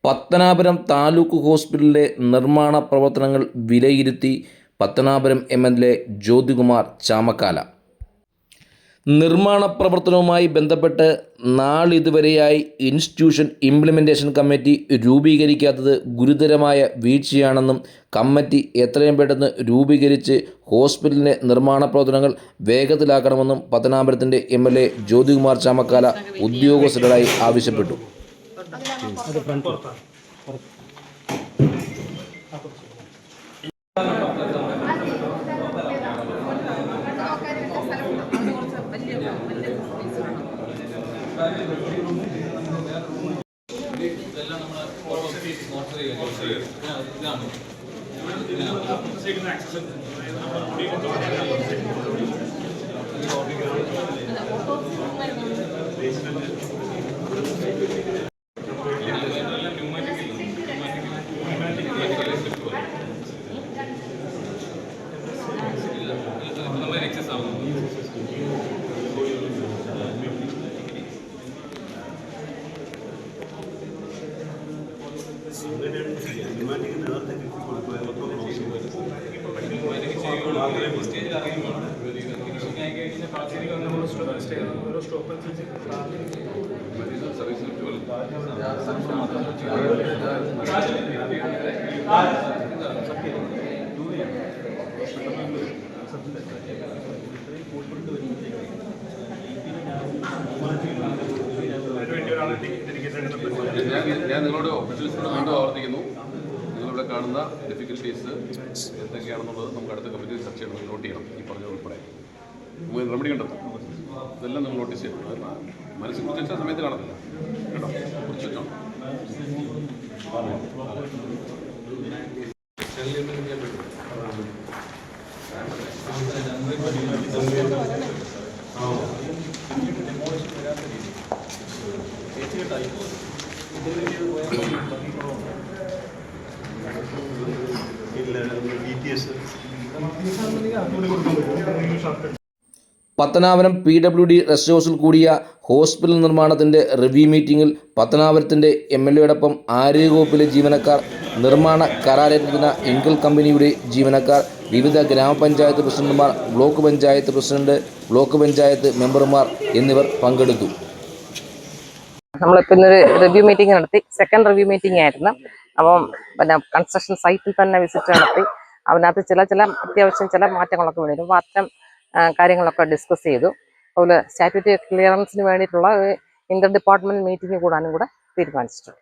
പത്തനാപുരം താലൂക്ക് ഹോസ്പിറ്റലിലെ നിർമ്മാണ പ്രവർത്തനങ്ങൾ വിലയിരുത്തി പത്തനാപുരം എം.എൽ.എ. ജ്യോതികുമാർ ചാമക്കാല. നിർമ്മാണ പ്രവർത്തനവുമായി ബന്ധപ്പെട്ട് നാളിതുവരെയായി ഇൻസ്റ്റിറ്റ്യൂഷൻ ഇംപ്ലിമെൻറ്റേഷൻ കമ്മിറ്റി രൂപീകരിക്കാത്തത് ഗുരുതരമായ വീഴ്ചയാണെന്നും കമ്മിറ്റി എത്രയും പെട്ടെന്ന് രൂപീകരിച്ച് ഹോസ്പിറ്റലിൻ്റെ നിർമ്മാണ പ്രവർത്തനങ്ങൾ വേഗത്തിലാക്കണമെന്നും പത്തനാപുരത്തിൻ്റെ എം.എൽ.എ. ജ്യോതികുമാർ ചാമക്കാല ഉദ്യോഗസ്ഥരോടായി ആവശ്യപ്പെട്ടു. ഞാൻ നിങ്ങളോട് ഓഫീഷ്യൽസിനോട് വീണ്ടും ആവർത്തിക്കുന്നു. നിങ്ങളിവിടെ കാണുന്ന ഡിഫിക്കൽട്ടീസ് എന്തൊക്കെയാണെന്നുള്ളത് നമുക്ക് അടുത്ത കമ്മിറ്റി ചർച്ച ചെയ്യണം, നോട്ട് ചെയ്യണം. ഈ പറഞ്ഞത് ഉൾപ്പെടെ നമുക്ക് റെമഡി കണ്ടെത്താം. ഇതെല്ലാം നിങ്ങൾ നോട്ടീസ് ചെയ്യണം. മനസ്സിൽ കുറിച്ച സമയത്ത് കാണത്തില്ല കേട്ടോ. കുറിച്ച് വെച്ചോ. പത്തനാപുരം PWD റെസ്റ്റ് ഹൗസിൽ കൂടിയ ഹോസ്പിറ്റൽ നിർമ്മാണത്തിൻ്റെ റിവ്യൂ മീറ്റിംഗിൽ പത്തനാപുരത്തിൻ്റെ എം.എൽ.എയോടൊപ്പം ആരോഗ്യവകുപ്പിലെ ജീവനക്കാർ, നിർമ്മാണ കരാറേറ്റെടുക്കുന്ന ഇൻകൽ കമ്പനിയുടെ ജീവനക്കാർ, വിവിധ ഗ്രാമപഞ്ചായത്ത് പ്രസിഡന്റുമാർ, block panchayat president, block panchayat മെമ്പർമാർ എന്നിവർ പങ്കെടുത്തു. നമ്മളിപ്പോൾ ഇന്നൊരു റിവ്യൂ മീറ്റിംഗ് നടത്തി. സെക്കൻഡ് റിവ്യൂ മീറ്റിംഗ് ആയിരുന്നു. അപ്പം കൺസ്ട്രക്ഷൻ സൈറ്റിൽ തന്നെ വിസിറ്റ് നടത്തി. അതിനകത്ത് ചില അത്യാവശ്യം ചില മാറ്റങ്ങളൊക്കെ വരും. അപ്പോൾ അത്തരം കാര്യങ്ങളൊക്കെ ഡിസ്കസ് ചെയ്തു. അതുപോലെ സ്റ്റാറ്റ്യൂട്ടറി ക്ലിയറൻസിന് വേണ്ടിയിട്ടുള്ള ഇന്റർ ഡിപ്പാർട്ട്മെന്റ് മീറ്റിംഗ് കൂടാനും കൂടെ തീരുമാനിച്ചിട്ടുണ്ട്.